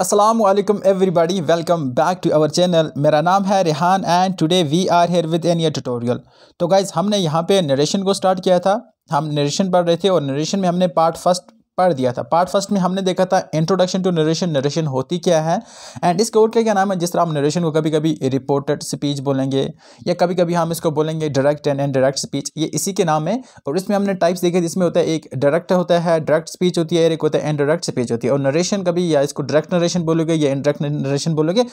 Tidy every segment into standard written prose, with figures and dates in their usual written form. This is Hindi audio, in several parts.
अस्सलाम वालेकुम everybody, welcome back to our channel. मेरा नाम है Rehan and today we are here with an tutorial. तो गाइज़, हमने यहाँ पे नरेशन को स्टार्ट किया था। हम नरेशन पढ़ रहे थे और नरेशन में हमने पार्ट फर्स्ट पढ़ दिया था। पार्ट फर्स्ट में हमने देखा था इंट्रोडक्शन टू नरेशन, नरेशन होती क्या है एंड इसके और क्या नाम है। जिस तरह हम नरेशन को कभी कभी रिपोर्टेड स्पीच बोलेंगे या कभी कभी हम इसको बोलेंगे डायरेक्ट एंड इनडायरेक्ट स्पीच, ये इसी के नाम है। और इसमें हमने टाइप्स देखे जिसमें होता है एक डायरेक्ट होता है, डायरेक्ट स्पीच होती है, एक होता है इनडायरेक्ट स्पीच होती है। और नरेशन कभी या इसको डायरेक्ट नरेशन बोलोगे या इनडायरेक्ट नरेशन बोलोगे।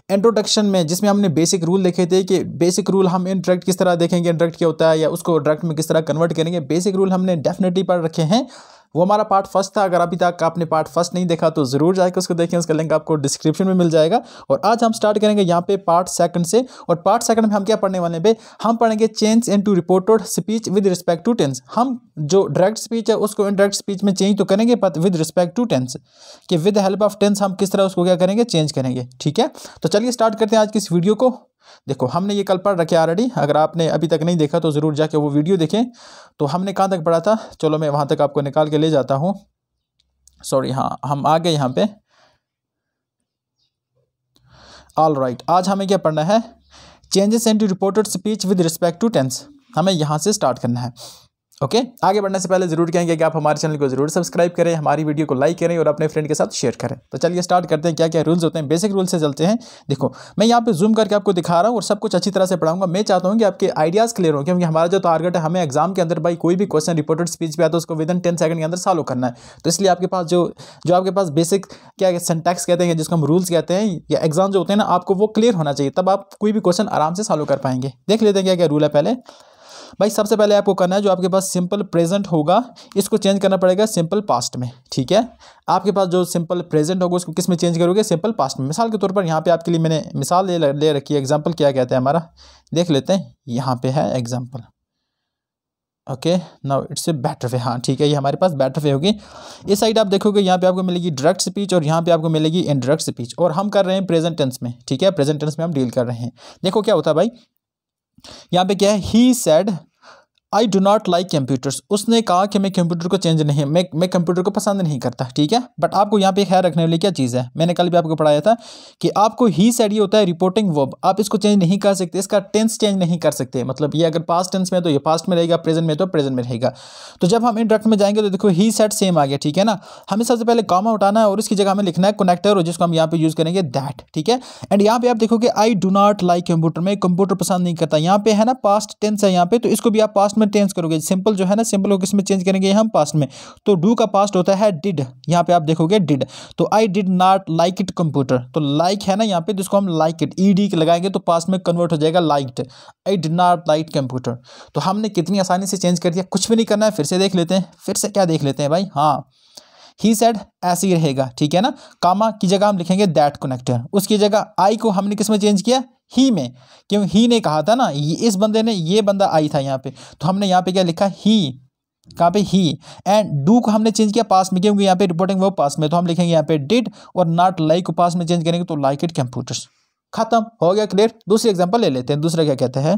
इंट्रोडक्शन में जिसमें हमने बेसिक रूल देखे थे कि बेसिक रूल हम इनडायरेक्ट किस तरह देखेंगे, इनडायरेक्ट क्या होता है या उसको डायरेक्ट में किस तरह कन्वर्ट करेंगे, बेसिक रूल हमने डेफिनेटली पढ़ रखे हैं। वो हमारा पार्ट फर्स्ट था। अगर अभी तक आपने पार्ट फर्स्ट नहीं देखा तो ज़रूर जाकर उसको देखें, उसका लिंक आपको डिस्क्रिप्शन में मिल जाएगा। और आज हम स्टार्ट करेंगे यहाँ पे पार्ट सेकंड से। और पार्ट सेकंड में हम क्या पढ़ने वाले हैं? हम पढ़ेंगे change into reported speech with respect to tense. हम जो डायरेक्ट स्पीच है उसको इनडायरेक्ट स्पीच में चेंज तो करेंगे but with respect to tense, कि विद हेल्प ऑफ टेंस हम किस तरह उसको क्या करेंगे, चेंज करेंगे। ठीक है, तो चलिए स्टार्ट करते हैं आज की इस वीडियो को। देखो, हमने ये कल पढ़ रखे ऑलरेडी। अगर आपने अभी तक नहीं देखा तो ज़रूर जाके वो वीडियो देखें। तो हमने कहाँ तक पढ़ा था, चलो मैं वहाँ तक आपको निकाल के ले जाता हूँ। सॉरी, हाँ, हम आ गए यहाँ पे। ऑल राइट, आज हमें क्या पढ़ना है? Changes into reported speech with respect to tense. हमें यहाँ से स्टार्ट करना है। ओके, आगे बढ़ने से पहले ज़रूर कहेंगे कि आप हमारे चैनल को ज़रूर सब्सक्राइब करें, हमारी वीडियो को लाइक करें और अपने फ्रेंड के साथ शेयर करें। तो चलिए स्टार्ट करते हैं। क्या क्या रूल्स होते हैं, बेसिक रूल से चलते हैं। देखो, मैं यहाँ पे जूम करके आपको दिखा रहा हूँ और सब कुछ अच्छी तरह से पढ़ाऊंगा। मैं चाहता हूँ कि आपके आइडियाज़ क्लियर हो, क्योंकि हमारा जो टारगेट है, हमें एग्जाम के अंदर भाई कोई भी क्वेश्चन रिपोर्टेड स्पीच पे आता है उसको विद इन 10 सेकंड के अंदर सॉल्व करना है। तो इसलिए आपके पास जो आपके पास बेसिक क्या सिंटैक्स कहते हैं, जिसको हम रूल्स कहते हैं, या एग्जाम जो होते हैं ना, आपको वो क्लियर होना चाहिए, तब आप कोई भी क्वेश्चन आराम से सॉल्व कर पाएंगे। देख लेते हैं क्या क्या रूल है। पहले भाई सबसे पहले आपको करना है, जो आपके पास सिंपल प्रेजेंट होगा इसको चेंज करना पड़ेगा सिंपल पास्ट में। ठीक है, आपके पास जो सिंपल प्रेजेंट होगा उसको किस में चेंज करोगे? सिंपल पास्ट में। मिसाल के तौर पर यहाँ पे आपके लिए मैंने मिसाल ले रखी है। एग्जाम्पल क्या कहते हैं हमारा, देख लेते हैं। यहाँ पे है example. Okay, now it's a better way. हाँ ठीक है, ये हमारे पास बेटर वे होगी। इस साइड आप देखोगे, यहाँ पे आपको मिलेगी डायरेक्ट स्पीच और यहाँ पे आपको मिलेगी इनडायरेक्ट स्पीच। और हम कर रहे हैं प्रेजेंट टेंस में। ठीक है, प्रेजेंट टेंस में हम डील कर रहे हैं। देखो क्या होता है भाई, यहाँ पे क्या है, he said I do not like computers. उसने कहा कि मैं कंप्यूटर को चेंज नहीं, मैं कंप्यूटर को पसंद नहीं करता। ठीक है, बट आपको यहाँ पे ख्याल रखने वाली क्या चीज़ है, मैंने कल भी आपको पढ़ाया था कि आपको ही सेड ये होता है रिपोर्टिंग वर्ब। आप इसको चेंज नहीं कर सकते, इसका टेंस चेंज नहीं कर सकते। मतलब ये अगर पास्ट टेंस में तो ये पास्ट में रहेगा, प्रेजेंट में तो प्रेजेंट में रहेगा। तो जब हम इंडायरेक्ट में जाएंगे तो देखो ही सेड सेम आ गया। ठीक है ना, हमें सबसे पहले कॉमा उठाना है और उसकी जगह हमें लिखना है कनेक्टर, जिसको हम यहाँ पे यूज़ करेंगे दैट। ठीक है, एंड यहाँ पे आप देखोगे I do not like computer, मैं कंप्यूटर पसंद नहीं करता। यहाँ पे है ना पास्ट टेंस है यहाँ पे, तो इसको भी आप पास्ट में टेंस करोगे। सिंपल जो है ना, सिंपल को किसमें चेंज करेंगे हम? पास्ट में। तो डू का पास्ट होता है डिड, यहाँ पे आप देखोगे डिड। तो I did not like it computer, तो लाइक है ना यहाँ पे, जिसको हम लाइक इट ईडी लगाएंगे तो पास्ट में कन्वर्ट हो जाएगा liked. I did not like computer. तो हमने कितनी आसानी से चेंज कर दिया, कुछ भी नहीं करना है। फिर से देख लेते हैं, फिर से क्या देख लेते हैं भाई। हाँ, ही सेड ऐसे ही रहेगा। ठीक है ना, कामा की जगह हम लिखेंगे दैट कनेक्टर, उसकी जगह आई को हमने किस में चेंज किया? ही में। क्यों? ही ने कहा था ना, इस बंदे ने, ये बंदा आई था यहाँ पे, तो हमने यहाँ पे क्या लिखा? ही। कहाँ पे? ही। एंड डू को हमने चेंज किया पास में, क्योंकि यहाँ पे रिपोर्टिंग वो पास में, तो हम लिखेंगे यहाँ पे डिड। और नॉट लाइक को पास में चेंज करेंगे तो लाइक इट कंप्यूटर्स। खत्म हो गया, क्लियर। दूसरी एग्जांपल ले लेते हैं। दूसरा क्या कहते हैं,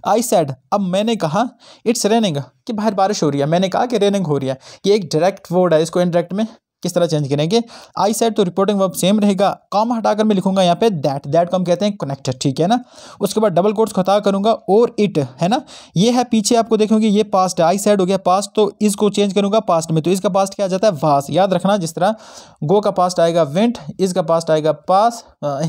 आई सेड, अब मैंने कहा इट्स रेनिंग, कि बाहर बारिश हो रही है। मैंने कहा कि रेनिंग हो रही है। ये एक डायरेक्ट वर्ड है, इसको इनडायरेक्ट में किस तरह चेंज करेंगे? आई सेड तो रिपोर्टिंग वर्ब सेम रहेगा, कॉमा हटाकर मैं लिखूंगा यहाँ पे दैट। दैट को हम कहते हैं कनेक्टर। ठीक है ना, उसके बाद डबल कोट्स हटा करूंगा और इट है ना, ये है पीछे आपको देखोगे ये पास्ट है। आई सेड हो गया पास्ट, तो इसको चेंज करूंगा पास्ट में, तो इसका पास्ट क्या आ जाता है? वास। याद रखना, जिस तरह गो का पास्ट आएगा वेंट, इसका पास्ट आएगा पास,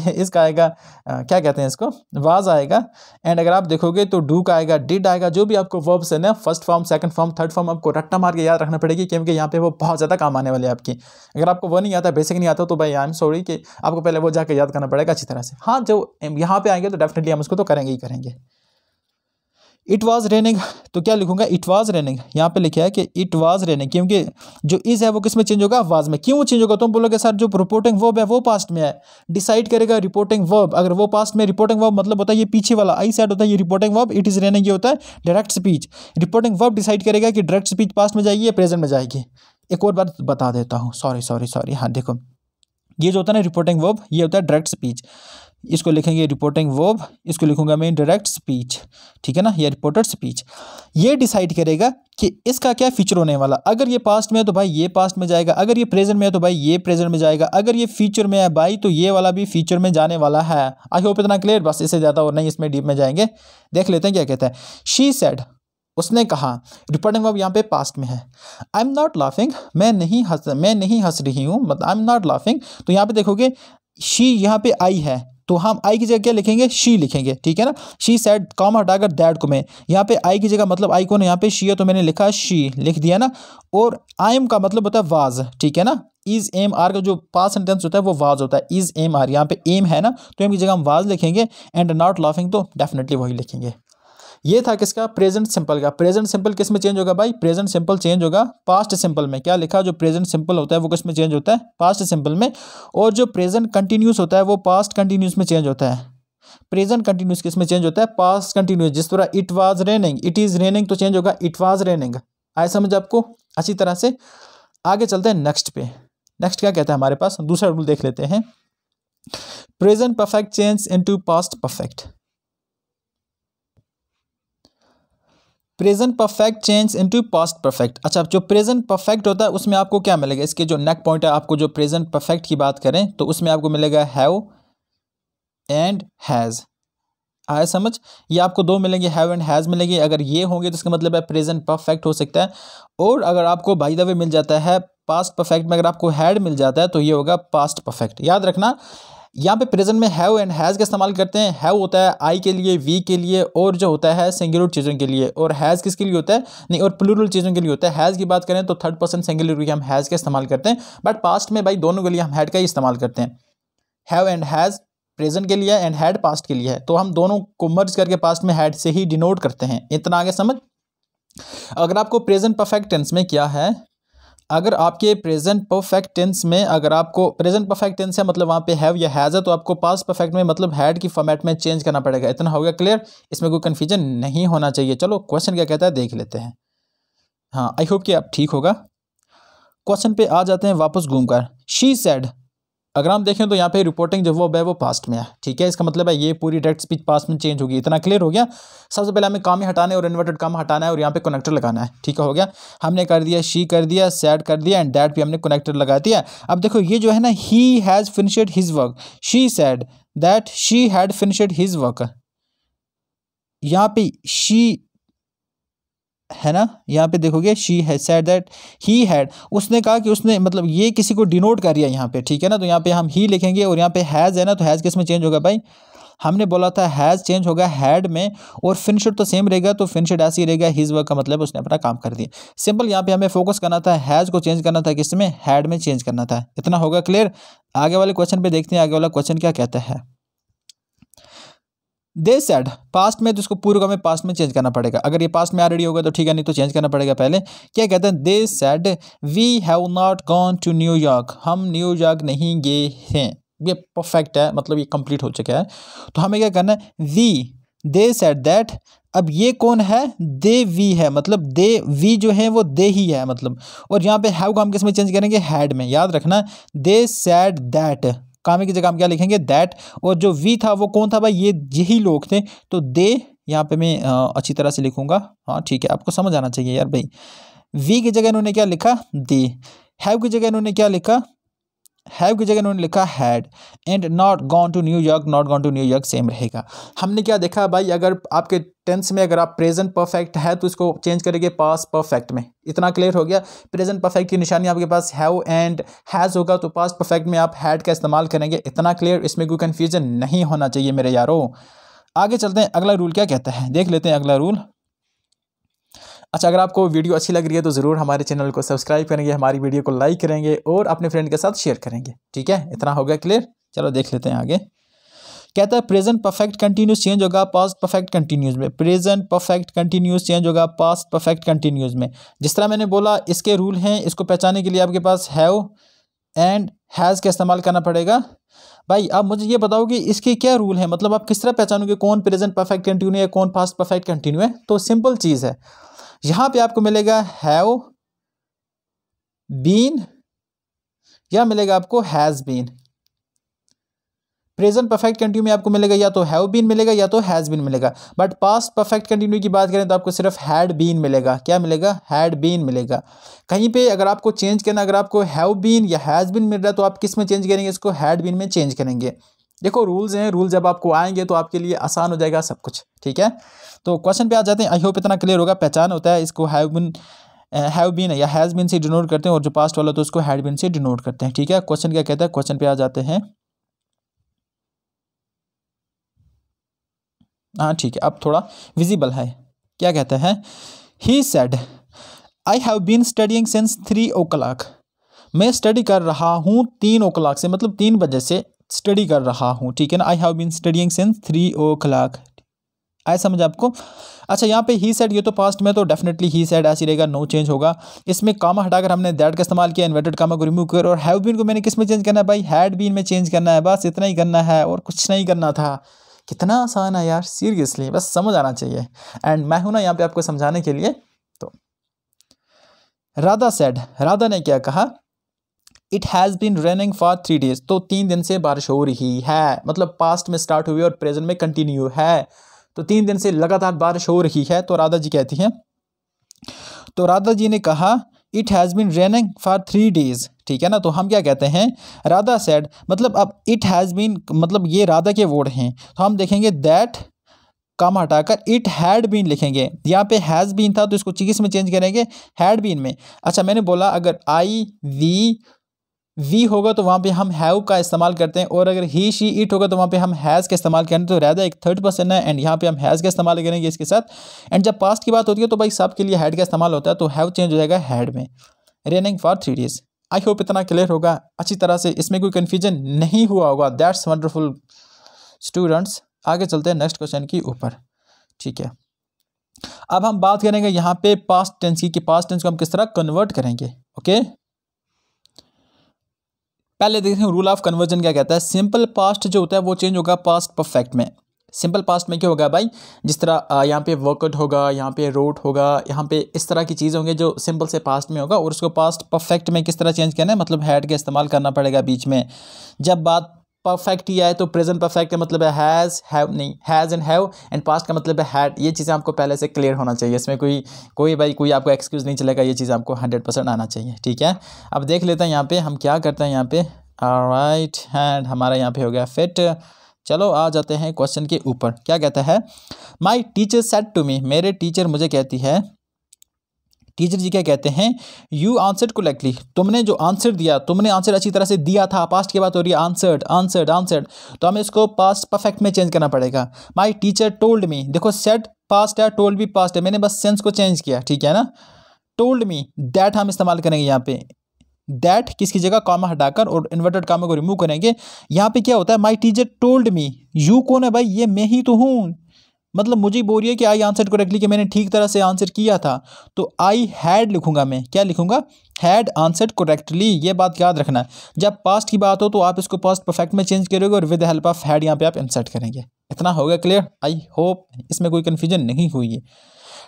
इसका आएगा क्या कहते हैं इसको, वाज आएगा। एंड अगर आप देखोगे तो डू का आएगा, डिड आएगा। जो भी आपको वर्ब्स है ना, first form, second form, third form, आपको रट्टा मार के याद रखना पड़ेगी, क्योंकि यहाँ पे वो बहुत ज़्यादा काम आने वाले हैं आपकी। अगर आपको वो नहीं आता, बेसिक नहीं आता, तो भाई आई एम सॉरी कि आपको पहले वो जाके याद करना पड़ेगा अच्छी तरह से। हाँ, जो यहाँ पे आएंगे तो डेफिनेटली हम उसको तो करेंगे ही करेंगे। इट वाज रेनिंग, तो क्या लिखूंगा? It was raining. यहाँ पे लिखा है कि इट वाज रेनिंग, क्योंकि जो इज है वो किस में चेंज होगा? वाज में। क्यों चेंज होगा? तुम बोलोगे सर जो रिपोर्टिंग वर्ब है वो पास्ट में है। डिसाइड करेगा रिपोर्टिंग वर्ब। अगर वो पास्ट में, रिपोर्टिंग वर्ब मतलब होता है ये पीछे वाला, आई सेड होता है ये reporting verb, it is raining ये होता है direct speech. Reporting verb decide करेगा कि डायरेक्ट स्पीच पास्ट में जाएगी या प्रेजेंट में जाएगी। एक और बात बता देता हूँ, सॉरी। हाँ देखो, ये जो होता है ना रिपोर्टिंग वर्ब, ये होता है डायरेक्ट स्पीच। इसको लिखेंगे रिपोर्टिंग वर्ब, इसको लिखूंगा मैं डायरेक्ट स्पीच, ठीक है ना, या रिपोर्टेड स्पीच। ये डिसाइड करेगा कि इसका क्या फीचर होने वाला। अगर ये पास्ट में है तो भाई ये पास्ट में जाएगा, अगर ये प्रेजेंट में है तो भाई ये प्रेजेंट में जाएगा, अगर ये फ्यूचर में है भाई तो ये वाला भी फ्यूचर में जाने वाला है। आई होप इतना क्लियर, बस इससे ज़्यादा और नहीं, इसमें डीप में जाएंगे। देख लेते हैं क्या कहता है। शी सेड, उसने कहा, रिपोर्टिंग वर्ब यहाँ पे पास्ट में है। आई एम नॉट लाफिंग, मैं नहीं हंस रही हूँ, मतलब आई एम नॉट लाफिंग। तो यहाँ पे देखोगे शी यहाँ पे आई है, तो हम आई की जगह क्या लिखेंगे, शी लिखेंगे, ठीक है ना। शी सेड कॉमा हटाकर दैट को मैं, यहाँ पे आई की जगह मतलब आई को ना, यहाँ पे शी है तो मैंने लिखा शी, लिख दिया ना। और आई एम का मतलब होता है वाज, ठीक है ना। इज एम आर का जो पास्ट सेंटेंस होता है वो वाज होता है, इज एम आर, यहाँ पे एम है ना तो एम की जगह हम वाज लिखेंगे, एंड नॉट लाफिंग तो डेफिनेटली वही लिखेंगे। ये था किसका, प्रेजेंट सिंपल का। प्रेजेंट सिंपल किस में चेंज होगा भाई, प्रेजेंट सिंपल चेंज होगा पास्ट सिंपल में। क्या लिखा, जो प्रेजेंट सिंपल होता है वो किस में चेंज होता है, पास्ट सिंपल में। और जो प्रेजेंट कंटिन्यूस होता है वो पास्ट कंटिन्यूस में चेंज होता है। प्रेजेंट कंटिन्यूस किस में चेंज होता है, पास्ट कंटिन्यूस। जिस तरह it was raining, it is raining तो चेंज होगा इट वाज रेनिंग। आया समझ आपको अच्छी तरह से। आगे चलते हैं नेक्स्ट पे। नेक्स्ट क्या कहता है हमारे पास, दूसरा रूल देख लेते हैं। Present perfect change into past perfect. Present perfect change into past perfect. अच्छा, जो प्रेजेंट परफेक्ट होता है उसमें आपको क्या मिलेगा, इसके जो नेक पॉइंट है आपको, जो प्रेजेंट परफेक्ट की बात करें तो उसमें आपको मिलेगा हैव एंड हैज़। आया समझ, ये आपको दो मिलेंगे, हैव एंड हैज़ मिलेंगे। अगर ये होंगे तो इसका मतलब है प्रेजेंट परफेक्ट हो सकता है। और अगर आपको बाय द वे मिल जाता है पास्ट परफेक्ट में, अगर आपको हैड मिल जाता है तो ये होगा पास्ट परफेक्ट। याद रखना यहाँ पे प्रेजेंट में हैव एंड हैज़ का इस्तेमाल करते हैं। हैव होता है आई के लिए, वी के लिए, और जो होता है सिंगुलर चीज़ों के लिए। और हैज़ किसके लिए होता है, नहीं, और प्लूरल चीज़ों के लिए होता है। हैज़ की बात करें तो थर्ड पर्सन सिंगुलर हम हैज़ का इस्तेमाल करते हैं, बट पास्ट में भाई दोनों के लिए हम हैड का ही इस्तेमाल करते हैं। हैव एंड हैज़ प्रेजेंट के लिए एंड हैड पास्ट के लिए है, तो हम दोनों को मर्ज करके पास्ट में हैड से ही डिनोट करते हैं। इतना आगे समझ। अगर आपको प्रेजेंट परफेक्ट टेंस में क्या है, अगर आपके प्रेजेंट परफेक्ट टेंस में, अगर आपको प्रेजेंट परफेक्ट टेंस है मतलब वहाँ पे हैव या हैज़ है, तो आपको पास्ट परफेक्ट में मतलब हैड की फॉर्मेट में चेंज करना पड़ेगा। इतना हो गया क्लियर, इसमें कोई कन्फ्यूजन नहीं होना चाहिए। चलो क्वेश्चन क्या कहता है देख लेते हैं। हाँ, आई होप कि आप ठीक होगा। क्वेश्चन पे आ जाते हैं वापस घूमकर। शी सेड, अगर हम देखें तो यहाँ पे रिपोर्टिंग जो वर्ब है वो पास्ट में है, ठीक है। इसका मतलब है ये पूरी डायरेक्ट स्पीच पास्ट में चेंज होगी। इतना क्लियर हो गया। सबसे पहले हमें काम ही हटाना है और इन्वर्टेड काम हटाना है और यहाँ पे कनेक्टर लगाना है, ठीक है। हो गया, हमने कर दिया, शी कर दिया, सैड कर दिया, एंड दैट भी हमने कनेक्टर लगा दिया। अब देखो ये जो है ना, he has finished his work, she said that she had finished his work. यहाँ पे शी है ना, यहाँ पे देखोगे शी है सेड दैट ही हैड, उसने कहा कि उसने, मतलब ये किसी को डिनोट कर रहा है यहाँ पे, ठीक है ना। तो यहाँ पे हम ही लिखेंगे और यहाँ पे हैज़ है ना, तो हैज़ किस में चेंज होगा भाई, हमने बोला था हैज़ चेंज होगा हैड में, और फिनिश्ड तो सेम रहेगा, तो फिनिश्ड ऐसे ही रहेगा। हिज वर्क का मतलब उसने अपना काम कर दिया। सिंपल, यहाँ पे हमें फोकस करना था, हैज़ को चेंज करना था किस में, हैड में चेंज करना था। इतना होगा क्लियर। आगे वाले क्वेश्चन पे देखते हैं, आगे वाला क्वेश्चन क्या कहता है। दे सेड, पास्ट में तो इसको पूर्व का में पास्ट में चेंज करना पड़ेगा। अगर ये पास्ट में ऑलरेडी होगा तो ठीक है, नहीं तो चेंज करना पड़ेगा पहले। क्या कहते हैं, they said we have not gone to New York, हम न्यूयॉर्क नहीं गए हैं। ये परफेक्ट है, मतलब ये कंप्लीट हो चुका है। तो हमें क्या करना है, वी, दे सेड दैट। अब ये कौन है, दे वी है, मतलब दे वी जो है वो दे ही है मतलब। और यहाँ पे हैव को हम किस में चेंज करेंगे, हैड में। याद रखना, दे सेड दैट, कामे की जगह हम क्या लिखेंगे, दैट। और जो वी था वो कौन था भाई, ये यही लोग थे। तो दे यहाँ पे मैं अच्छी तरह से लिखूंगा, हाँ ठीक है, आपको समझ आना चाहिए यार भाई। वी की जगह इन्होंने क्या लिखा, दे। हैव की जगह इन्होंने क्या लिखा, हैव की जगह इन्होंने लिखा had. And not gone to New York, not gone to New York same रहेगा। हमने क्या देखा भाई, अगर आपके टेंस में अगर आप प्रेजेंट परफेक्ट है तो इसको चेंज करेंगे पास्ट परफेक्ट में। इतना क्लियर हो गया। प्रेजेंट परफेक्ट की निशानी आपके पास हैव एंड हैज़ होगा, तो पास्ट परफेक्ट में आप हैड का इस्तेमाल करेंगे। इतना क्लियर, इसमें कोई कन्फ्यूजन नहीं होना चाहिए मेरे यारों। आगे चलते हैं, अगला रूल क्या कहता है देख लेते हैं अगला रूल। अच्छा, अगर आपको वीडियो अच्छी लग रही है तो ज़रूर हमारे चैनल को सब्सक्राइब करेंगे, हमारी वीडियो को लाइक करेंगे और अपने फ्रेंड के साथ शेयर करेंगे, ठीक है। इतना हो गया क्लियर। चलो देख लेते हैं आगे। कहता है प्रेजेंट परफेक्ट कंटिन्यूस चेंज होगा पास्ट परफेक्ट कंटिन्यूस में। प्रेजेंट परफेक्ट कंटिन्यूस चेंज होगा पास्ट परफेक्ट कंटिन्यूस में। जिस तरह मैंने बोला, इसके रूल हैं, इसको पहचानने के लिए आपके पास हैव एंड हैज़ का इस्तेमाल करना पड़ेगा। भाई आप मुझे ये बताओ कि इसके क्या रूल है, मतलब आप किस तरह पहचानोगे कौन प्रेजेंट परफेक्ट कंटिन्यू है, कौन पास्ट परफेक्ट कंटिन्यू है। तो सिंपल चीज़ है, यहाँ पे आपको मिलेगा हैव बीन या मिलेगा आपको has been, present perfect continue में आपको मिलेगा या तो हैव बीन मिलेगा या तो हैज़ बीन मिलेगा, बट पास्ट परफेक्ट कंटिन्यू की बात करें तो आपको सिर्फ हैड बीन मिलेगा। क्या मिलेगा? हैड बीन मिलेगा। कहीं पे अगर आपको चेंज करना, अगर आपको हैव बीन या हैज़ बीन मिल रहा है तो आप किस में चेंज करेंगे? इसको हैड बीन में चेंज करेंगे। देखो रूल्स हैं, रूल जब आपको आएंगे तो आपके लिए आसान हो जाएगा सब कुछ, ठीक है। तो क्वेश्चन पे आ जाते हैं। आई होप इतना क्लियर होगा। पहचान होता है इसको हैव बीन या हैज़ बीन से डिनोट करते हैं, और जो पास्ट वाला तो उसको हैड बीन से डिनोट करते हैं, ठीक है। क्वेश्चन क्या कहता है? क्वेश्चन पे आ जाते हैं। हाँ ठीक है, अब थोड़ा विजिबल है। क्या कहता है? He said I have been studying since 3 o'clock। मैं स्टडी कर रहा हूँ 3 o'clock से, मतलब 3 बजे से स्टडी कर रहा हूँ, ठीक है ना। I have been studying since 3 o'clock। आया समझ आपको? अच्छा, यहाँ पे ही सेड, ये तो पास्ट में, तो डेफिनेटली ही सेड ऐसी रहेगा, नो चेंज होगा। इसमें कामा हटाकर हमने दैट का इस्तेमाल किया, इन्वर्टेड कामा को रिमूव कर, और हैव बीन को मैंने किस में चेंज करना है भाई? हैड बीन में चेंज करना है। बस इतना ही करना है और कुछ नहीं करना था। कितना आसान है यार, सीरियसली, बस समझ आना चाहिए। एंड मैं हूं ना यहाँ पे आपको समझाने के लिए। तो राधा सेड, राधा ने क्या कहा? It has been raining for 3 days। तो 3 दिन से बारिश हो रही है, मतलब पास्ट में स्टार्ट हुई और प्रेजेंट में कंटिन्यू है। तो 3 दिन से लगातार बारिश हो रही है। तो राधा जी कहती हैं, तो राधा जी ने कहा it has been raining for 3 days, ठीक है ना। तो हम क्या कहते हैं? राधा सेड, मतलब अब इट हैज़ बीन, मतलब ये राधा के वर्ड हैं, तो हम देखेंगे दैट काम हटाकर इट हैड बीन लिखेंगे। यहाँ पे हैज़ बीन था तो इसको किस में चेंज करेंगे? हैड बीन में। अच्छा, मैंने बोला अगर आई वी होगा तो वहाँ पे हम हैव का इस्तेमाल करते हैं, और अगर ही शी इट होगा तो वहाँ पे हम हैज़ का इस्तेमाल करें। तो राधा एक थर्ड पर्सन है, एंड यहाँ पे हम हैज़ का इस्तेमाल करेंगे इसके साथ। एंड जब पास्ट की बात होती है तो भाई सब के लिए हैड का इस्तेमाल होता है, तो हैव चेंज हो जाएगा हैड में। Raining for 3 days। I hope इतना क्लियर होगा अच्छी तरह से, इसमें कोई कन्फ्यूजन नहीं हुआ होगा। That's wonderful students. आगे चलते हैं नेक्स्ट क्वेश्चन की ऊपर, ठीक है। अब हम बात करेंगे यहाँ पे पास्ट टेंस की, कि पास्ट टेंस को हम किस तरह कन्वर्ट करेंगे। ओके, पहले देखते हैं रूल ऑफ कन्वर्जन क्या कहता है। सिंपल पास्ट जो होता है वो चेंज होगा पास्ट परफेक्ट में। सिंपल पास्ट में क्या होगा भाई? जिस तरह यहाँ पे वर्कड होगा, यहाँ पे रोट होगा, यहाँ पे इस तरह की चीज़ होंगे जो सिंपल से पास्ट में होगा, और उसको पास्ट परफेक्ट में किस तरह चेंज करना है? मतलब हैड का इस्तेमाल करना पड़ेगा बीच में। जब बात परफेक्ट ही आए तो प्रेजेंट परफेक्ट का मतलब है हैज़, हैव नहीं, has and have, and past का मतलब है हैड। ये चीज़ें आपको पहले से क्लियर होना चाहिए। इसमें कोई आपको एक्सक्यूज़ नहीं चलेगा, ये चीज़ आपको 100% आना चाहिए, ठीक है। अब देख लेते हैं यहाँ पे हम क्या करते हैं। यहाँ पे ऑलराइट, हैंड हमारा यहाँ पे हो गया फिट। चलो आ जाते हैं क्वेश्चन के ऊपर। क्या कहता है? My teacher said to me, मेरे टीचर मुझे कहती है। टीचर जी क्या कहते हैं? यू आंसर्ड करेक्टली, तुमने जो आंसर दिया, तुमने आंसर अच्छी तरह से दिया था। पास्ट की बात हो रही है, आंसर्ड आंसर्ड आंसर्ड, तो हमें इसको पास्ट परफेक्ट में चेंज करना पड़ेगा। माई टीचर टोल्ड मी, देखो सेड पास्ट है, टोल्ड भी पास्ट है, मैंने बस सेंस को चेंज किया, ठीक है ना। टोल्ड मी, दैट हम इस्तेमाल करेंगे यहाँ पे। दैट किसकी जगह कॉमा हटाकर और इन्वर्टेड कॉमा को रिमूव करेंगे। यहाँ पे क्या होता है? My teacher told me, you कौन है भाई? ये मैं ही तो हूँ, मतलब मुझे बोल रही है कि आई आंसर करेक्टली, कि मैंने ठीक तरह से आंसर किया था। तो आई हैड लिखूंगा मैं, क्या लिखूंगा? Had answered correctly. ये बात याद रखना है, जब पास्ट की बात हो तो आप इसको पास्ट परफेक्ट में चेंज करोगे और with the help of had यहाँ पे आप इंसर्ट करेंगे। इतना हो गया क्लियर? आई होप इसमें कोई कन्फ्यूजन नहीं हुई है।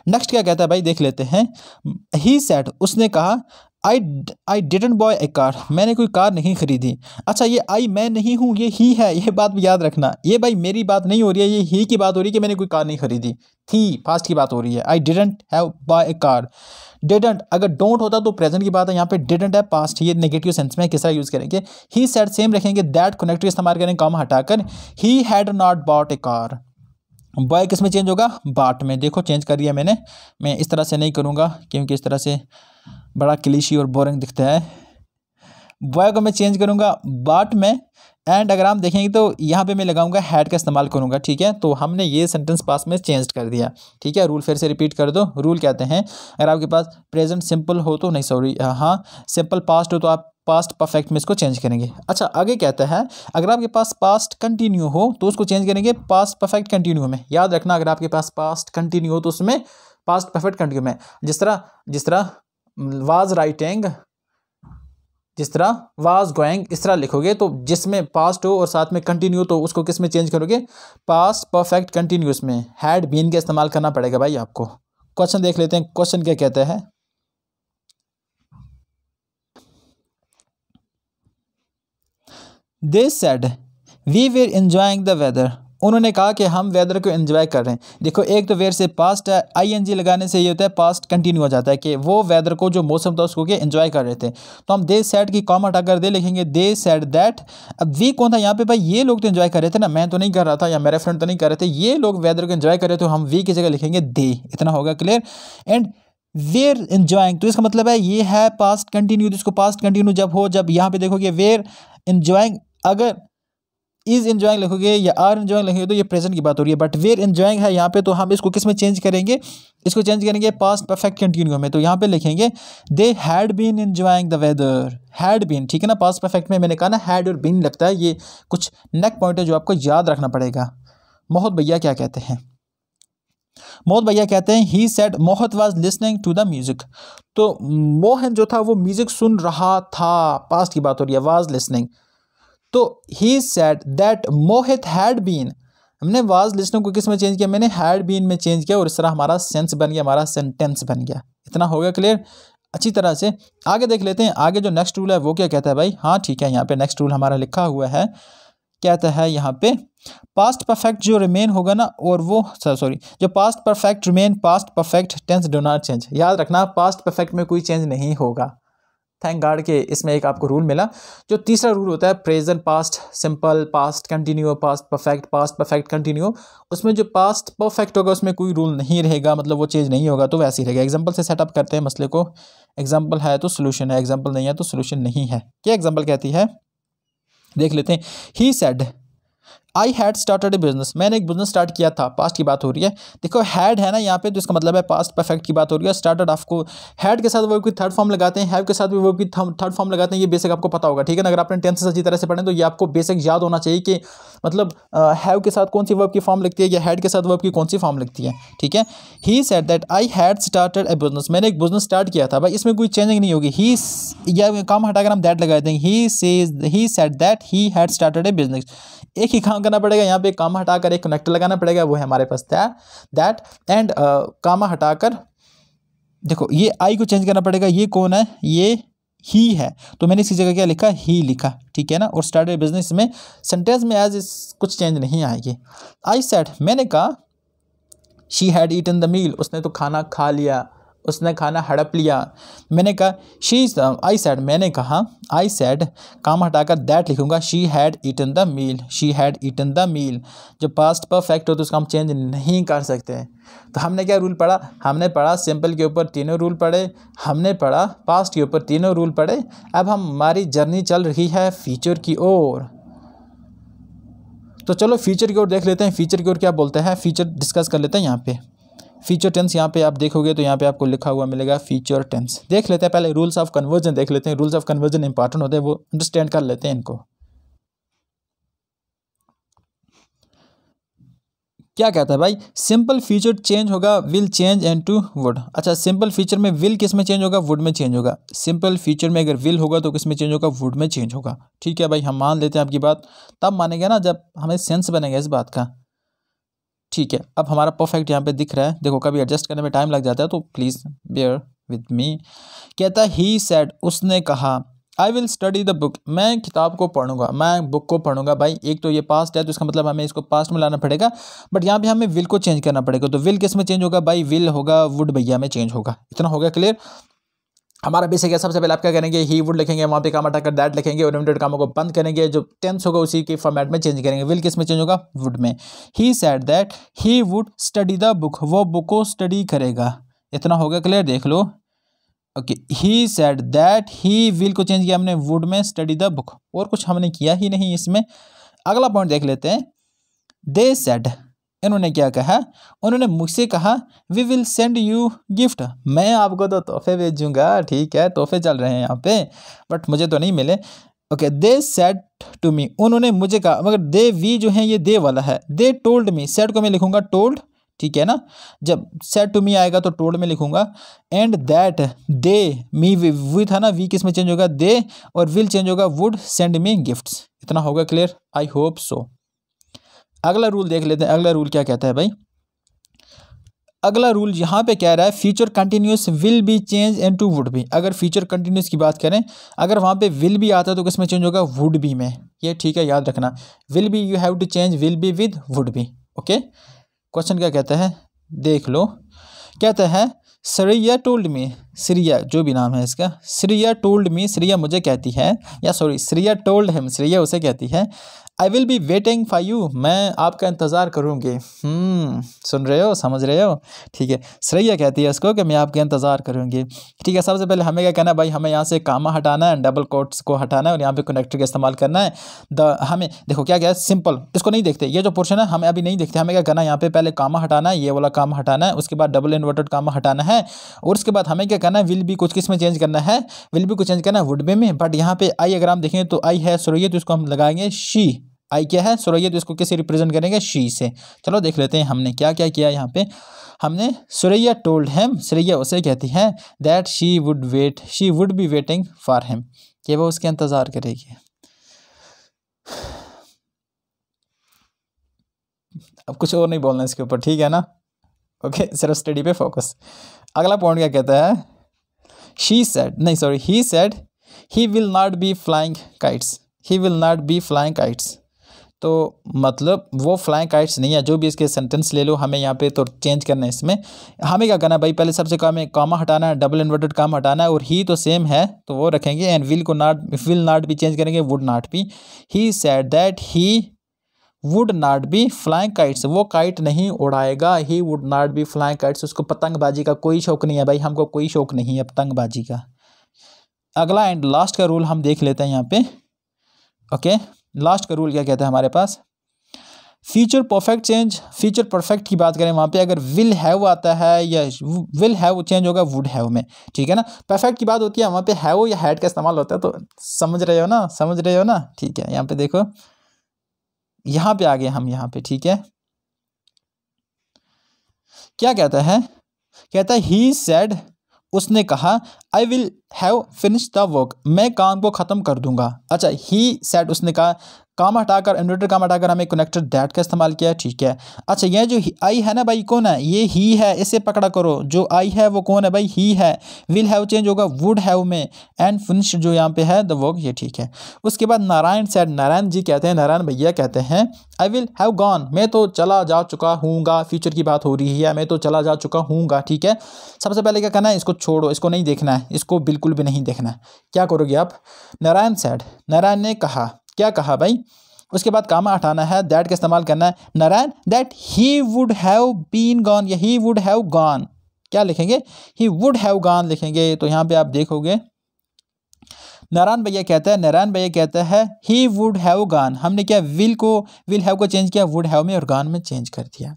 नेक्स्ट क्या कहता है भाई, देख लेते हैं। ही सेड, उसने कहा, I didn't boy A car, मैंने कोई कार नहीं खरीदी। अच्छा, ये आई मैं नहीं हूँ, ये ही है, ये बात भी याद रखना। ये भाई मेरी बात नहीं हो रही है, ये ही की बात हो रही है कि मैंने कोई कार नहीं खरीदी थी, पास्ट की बात हो रही है। I didn't have boy A car. Didn't अगर डोंट होता तो प्रेजेंट की बात है, यहाँ पे डिडंट है पास्ट, ये नेगेटिव सेंस में किस तरह यूज़ करेंगे? ही सेड सेम रखेंगे, दैट कनेक्टिव इस्तेमाल करेंगे कॉमा हटाकर। He had not bought A car. Boy किस में चेंज होगा? बाट में। देखो चेंज कर दिया मैंने। मैं इस तरह से नहीं करूँगा क्योंकि इस तरह से बड़ा क्लीशी और बोरिंग दिखता है। बॉय को मैं चेंज करूँगा बाट में। एंड अगर हम देखेंगे तो यहाँ पे मैं लगाऊंगा हैड का इस्तेमाल करूँगा, ठीक है। तो हमने ये सेंटेंस पास में चेंज कर दिया, ठीक है। रूल फिर से रिपीट कर दो। रूल कहते हैं अगर आपके पास प्रेजेंट सिंपल हो तो, नहीं सॉरी हाँ, सिंपल पास्ट हो तो आप पास्ट परफेक्ट में इसको चेंज करेंगे। अच्छा, आगे कहता है अगर आपके पास पास्ट कंटिन्यू हो तो उसको चेंज करेंगे पास्ट परफेक्ट कंटिन्यू में। याद रखना, अगर आपके पास पास्ट कंटिन्यू हो तो उसमें पास्ट परफेक्ट कंटिन्यू में, जिस तरह वाज राइटिंग, जिस तरह वाज गोइंग, इस तरह लिखोगे। तो जिसमें पास्ट हो और साथ में कंटिन्यू तो उसको किस में चेंज करोगे? पास्ट परफेक्ट कंटिन्यूस में हैड बीन का इस्तेमाल करना पड़ेगा भाई आपको। क्वेश्चन देख लेते हैं, क्वेश्चन क्या कहता है। They said we were enjoying the weather, उन्होंने कहा कि हम वेदर को एंजॉय कर रहे हैं। देखो एक तो वेर से पास्ट है, आईएनजी लगाने से ये होता है पास्ट कंटिन्यू हो जाता है कि वो वेदर को जो मौसम था उसको के एंजॉय कर रहे थे। तो हम दे सैड की कॉमा हटाकर दे लिखेंगे दे सैड दैट। अब वी कौन था यहाँ पे भाई, ये लोग तो एंजॉय कर रहे थे ना, मैं तो नहीं कर रहा था या मेरे फ्रेंड तो नहीं कर रहे थे, ये लोग वेदर को एंजॉय कर रहे थे, तो हम वी की जगह लिखेंगे दे। इतना होगा क्लियर। एंड वेर एंजॉइंग, तो इसका मतलब है ये है पास्ट कंटिन्यू, तो इसको पास्ट कंटिन्यू जब हो, जब यहाँ पे देखोगे वेर एंजॉइंग, अगर इज एंजॉइंग लिखोगे या आर एंजॉइंग लिखोगे तो ये प्रेजेंट की बात हो रही है, बट वेर एंजॉइंग है यहाँ पे, तो हम इसको किस में चेंज करेंगे, इसको चेंज करेंगे पास्ट परफेक्ट कंटिन्यू में। तो यहाँ पे लिखेंगे they had been enjoying the weather, had been, ठीक है ना। पास्ट परफेक्ट में मैंने कहा ना हैड और बीन लगता है, ये कुछ नेक पॉइंट है जो आपको याद रखना पड़ेगा। मोहत भैया क्या कहते हैं, मोहत भैया कहते हैं he said Mohit was listening to the music, तो मोहन जो था वो म्यूजिक सुन रहा था, पास्ट की बात हो रही है, वाज लिसनिंग। तो he said that Mohit had been, हमने वाज लिसनिंग को किस में चेंज किया, मैंने हैड बीन में चेंज किया, और इस तरह हमारा सेंस बन गया, हमारा सेंटेंस बन गया। इतना हो गया क्लियर अच्छी तरह से। आगे देख लेते हैं, आगे जो नेक्स्ट रूल है वो क्या कहता है भाई। हाँ ठीक है, यहाँ पे नेक्स्ट रूल हमारा लिखा हुआ है, कहता है यहाँ पे पास्ट परफेक्ट जो रिमेन होगा ना, और वो सॉरी जो past perfect remain past perfect tense do not change. याद रखना पास्ट परफेक्ट में कोई चेंज नहीं होगा। थैंक गॉड के इसमें एक आपको रूल मिला। जो तीसरा रूल होता है present past simple, past continue, past perfect continue, उसमें जो पास्ट परफेक्ट होगा उसमें कोई रूल नहीं रहेगा, मतलब वो चेंज नहीं होगा, तो वैसे ही रहेगा। एग्जांपल से सेटअप करते हैं मसले को, एग्जांपल है तो सोल्यूशन है, एग्जांपल नहीं है तो सोल्यूशन नहीं है। क्या एग्जांपल कहती है देख लेते हैं। He said I had started A business, मैंने एक बिजनेस स्टार्ट किया था, पास्ट की बात हो रही है। देखो हैड है ना यहाँ पे, तो इसका मतलब है पास्ट परफेक्ट की बात हो रही है। स्टार्टेड आपको हैड के साथ वर्ब की थर्ड फॉर्म लगाते हैं, हैव के साथ भी वर्ब की थर्ड फॉर्म लगाते हैं, ये बेसिक आपको पता होगा, ठीक है ना। अगर आपने टेंसेस अच्छी तरह से पढ़े तो ये आपको बेसिक याद होना चाहिए कि मतलब हैव के साथ कौन सी वर्ब की फॉर्म लिखती है या हैड के साथ वर्ब की कौन सी फॉर्म लिखती है, ठीक है। He said that I had started A business, मैंने एक बिजनेस स्टार्ट किया था। भाई इसमें कोई चेंजिंग नहीं होगी, ही या काम हटाकर हम दैट लगा देंगे। ही said that he had started A business, एक ही काम करना पड़ेगा, यहाँ पे काम हटाकर एक कनेक्टर लगाना पड़ेगा, वो है हमारे पास दैट एंड कामा हटाकर देखो ये आई को चेंज करना पड़ेगा, ये कौन है, ये ही है, तो मैंने इसी जगह क्या लिखा, ही लिखा, ठीक है ना। और स्टार्टेड बिजनेस में सेंटेंस में एज कुछ चेंज नहीं आएगी। आई सेड मैंने कहा, she had eaten the meal, उसने तो खाना खा लिया, उसने खाना हड़प लिया। मैंने कहा आई सेड, मैंने कहा, आई सेड काम हटाकर दैट लिखूंगा, she had eaten the meal, she had eaten the meal. जब पास्ट परफेक्ट हो तो उसका हम चेंज नहीं कर सकते। तो हमने क्या रूल पढ़ा, हमने पढ़ा सिंपल के ऊपर तीनों रूल पढ़े, हमने पढ़ा पास्ट के ऊपर तीनों रूल पढ़े। अब हमारी जर्नी चल रही है फ्यूचर की ओर, तो चलो फ्यूचर की ओर देख लेते हैं। फ्यूचर की ओर क्या बोलते हैं, फ्यूचर डिस्कस कर लेते हैं। यहाँ पे फ्यूचर टेंस यहाँ पे आप देखोगे तो यहाँ पे आपको लिखा हुआ मिलेगा फ्यूचर टेंस। देख लेते हैं पहले रूल्स ऑफ कन्वर्जन देख लेते हैं। रूल्स ऑफ कन्वर्जन इंपॉर्टेंट होते हैं, वो अंडरस्टैंड कर लेते हैं इनको। क्या कहता है भाई, सिंपल फ्यूचर चेंज होगा विल चेंज इनटू वुड। अच्छा सिंपल फ्यूचर में विल किस में चेंज होगा, वुड में चेंज होगा। सिंपल फ्यूचर में अगर विल होगा तो किस में चेंज होगा, वुड में चेंज होगा। ठीक है भाई, हम मान लेते हैं आपकी बात, तब मानेंगे ना जब हमें सेंस बनेगा इस बात का। ठीक है, अब हमारा परफेक्ट यहाँ पे दिख रहा है। देखो कभी एडजस्ट करने में टाइम लग जाता है तो प्लीज़ बेयर विद मी। कहता है ही सेड, उसने कहा, I will study the book, मैं किताब को पढ़ूंगा, मैं बुक को पढ़ूंगा। भाई एक तो ये पास्ट है तो इसका मतलब हमें इसको पास्ट में लाना पड़ेगा, बट यहाँ पे हमें विल को चेंज करना पड़ेगा। तो विल किस में चेंज होगा भाई, विल होगा वुड भैया में चेंज होगा। इतना हो गया क्लियर। हमारा बेसिक है, सबसे पहले आप क्या करेंगे, ही वुड लिखेंगे, वहाँ पे काम हटाकर दैट लिखेंगे, ओरिएंटेड कामों को बंद करेंगे, जो टेंस होगा उसी के फॉर्मेट में चेंज करेंगे। विल किस में चेंज होगा, वुड में। He said that he would study the book, वो बुक को स्टडी करेगा। इतना होगा क्लियर, देख लो। Okay, he said that he will को चेंज किया हमने वुड में, स्टडी द बुक, और कुछ हमने किया ही नहीं इसमें। अगला पॉइंट देख लेते हैं। दे सेड, इन्होंने क्या कहा, उन्होंने मुझसे कहा, we will send you gift, मैं आपको तो तोहफे भेजूंगा। ठीक है, तोहफे चल रहे हैं यहाँ पे, बट मुझे तो नहीं मिले। Okay, they said to me, उन्होंने मुझे कहा, मगर दे वी जो है ये दे वाला है। दे टोल्ड मी, सेड को मैं लिखूंगा टोल्ड, ठीक है ना। जब सेड टू मी आएगा तो टोल्ड में लिखूंगा। And that they me, we था ना, वी किस में चेंज होगा, दे, और विल चेंज होगा वुड सेंड मी गिफ्ट्स। इतना होगा क्लियर, आई होप सो। अगला रूल देख लेते हैं। अगला रूल क्या कहता है भाई, अगला रूल यहाँ पे कह रहा है future continuous will be change into would be. अगर फ्यूचर कंटिन्यूस की बात करें, अगर वहाँ पे विल बी आता है तो किस में चेंज होगा, वुड बी में। ये ठीक है, याद रखना, will be you have to change will be with would be. Okay, question क्या कहता है देख लो। कहता है श्रेया टोल्ड मी, श्रेया जो भी नाम है इसका, श्रेया टोल्ड मी, श्रेया मुझे कहती है, या sorry Shreya told him, Shreya उसे कहती है, I will be waiting for you, मैं आपका इंतज़ार करूँगी। सुन रहे हो, समझ रहे हो, ठीक है। श्रेया कहती है उसको कि मैं आपका इंतज़ार करूँगी, ठीक है। सबसे पहले हमें क्या कहना है भाई, हमें यहाँ से कामा हटाना है, डबल कोट्स को हटाना है और यहाँ पे कनेक्टर का इस्तेमाल करना है। हमें देखो क्या क्या है, सिंपल, इसको नहीं देखते, ये जो पोर्शन है हमें अभी नहीं देखते। हमें क्या करना है, यहाँ पे पहले कामा हटाना है, ये वाला कामा हटाना है, उसके बाद डबल इन्वर्टेड कामा हटाना है, और उसके बाद हमें क्या करना है, विल बी कुछ किस में चेंज करना है, विल बी को चेंज करना है वुड बी में। बट यहाँ पे आई अगर हम देखेंगे तो आई है सुरैया, तो इसको हम लगाएंगे शी। आई क्या है, सुरैया, तो इसको कैसे रिप्रेजेंट करेंगे, शी से। चलो देख लेते हैं हमने क्या क्या किया यहाँ पे। हमने सुरैया टोल्ड हिम, सुरैया उसे कहती है that she would be waiting for him, कि वो उसके इंतज़ार करेगी। अब कुछ और नहीं बोलना इसके ऊपर, ठीक है ना। ओके, सिर्फ स्टडी पे फोकस। अगला पॉइंट क्या कहता है, he said he will not be flying kites, he will not be flying kites. तो मतलब वो फ्लाइंग काइट्स नहीं है, जो भी इसके सेंटेंस ले लो, हमें यहाँ पे तो चेंज करना है इसमें। हमें क्या करना है भाई, पहले सबसे कामा हटाना है, डबल इन्वर्टेड कामा हटाना है, और ही तो सेम है तो वो रखेंगे, एंड विल नॉट भी चेंज करेंगे, would not be. He said that he would not be flying kites, वो काइट नहीं उड़ाएगा, he would not be flying kites. उसको पतंगबाजी का कोई शौक नहीं है भाई, हमको कोई शौक नहीं है पतंगबाजी का। अगला एंड लास्ट का रूल हम देख लेते हैं यहाँ पे। ओके, लास्ट का रूल क्या कहता है हमारे पास, future perfect change, future perfect की बात करें वहाँ पे अगर विल हैव आता है या विल हैव चेंज होगा वुड हैव में, ठीक है ना। परफेक्ट की बात होती है वहाँ पे हैव या हैड का इस्तेमाल होता है, तो समझ रहे हो ना, समझ रहे हो ना, ठीक है। यहाँ पे देखो, यहाँ पे आ गए हम यहाँ पे, ठीक है। क्या कहता है, कहता है ही सेड, उसने कहा, I will have finish the work, मैं काम को ख़त्म कर दूंगा। अच्छा, ही सेड उसने कहा, काम हटाकर इन्वर्टेड काम हटाकर हमें कनेक्टर दैट का इस्तेमाल किया है, ठीक है। अच्छा, ये जो आई है ना भाई, कौन है, ये ही है, इसे पकड़ा करो। जो आई है वो कौन है भाई, ही है। विल हैव चेंज होगा वुड हैव में, एंड फिनिश जो यहाँ पे है द वर्क, ये ठीक है। उसके बाद नारायण सेड, नारायण जी कहते हैं, नारायण भैया कहते हैं, आई विल हैव गॉन, मैं तो चला जा चुका हूँगा, फ्यूचर की बात हो रही है, मैं तो चला जा चुका हूँगा, ठीक है। सबसे पहले क्या करना है, इसको छोड़ो, इसको नहीं देखना है, इसको बिल्कुल भी नहीं देखना है। क्या करोगे आप, नारायण सेड, नारायण ने कहा, क्या कहा भाई, उसके बाद कामा हटाना है, दैट का इस्तेमाल करना है, Narayan that he would have been gone या ही वुड हैव गॉन, क्या लिखेंगे, ही वुड हैव गॉन लिखेंगे। तो यहाँ पे आप देखोगे नारायण भैया कहता है ही वुड हैव गॉन, हमने क्या विल हैव को चेंज किया वुड हैव में और गॉन में चेंज कर दिया।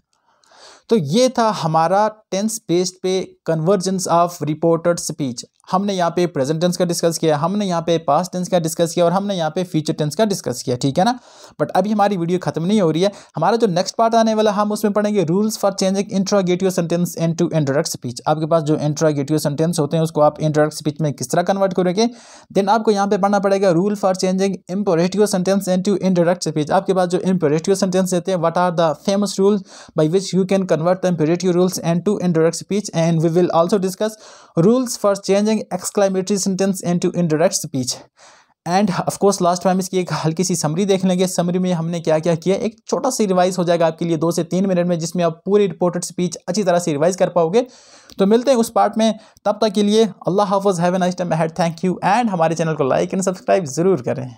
तो ये था हमारा टेंस बेस्ड पे कन्वर्जेंस ऑफ रिपोर्टेड स्पीच। हमने यहाँ पे प्रेजेंट टेंस का डिस्कस किया, हमने यहाँ पे पास्ट टेंस का डिस्कस किया और हमने यहाँ पे फ्यूचर टेंस का डिस्कस किया, ठीक है ना। बट अभी हमारी वीडियो खत्म नहीं हो रही है, हमारा जो नेक्स्ट पार्ट आने वाला हम उसमें पढ़ेंगे rules for changing interrogative sentence into indirect speech. आपके पास जो इंट्रोगेटिव सेंटेंस होते हैं उसको आप इंडायरेक्ट स्पीच में किस तरह कन्वर्ट करोगे। देन आपको यहाँ पे पढ़ना पड़ेगा rule for changing imperative sentence into indirect speech. आपके पास जो इंपेरेटिव सेंटेंस रहते हैं, what are the famous rules by which you can convert the imperative rules into indirect speech, and we will also discuss rules for changing exclamatory sentence into indirect speech. And of course last time इसकी एक हल्की सी समरी देख लेंगे। समरी में हमने क्या क्या किया, एक छोटा सा रिवाइज हो जाएगा आपके लिए 2 से 3 मिनट में, जिसमें आप पूरी रिपोर्टेड स्पीच अच्छी तरह से रिवाइज कर पाओगे। तो मिलते हैं उस पार्ट में, तब तक के लिए अल्लाह हाफ़िज़, have a nice time ahead, thank you. And हमारे चैनल को लाइक एंड सब्सक्राइब ज़रूर करें।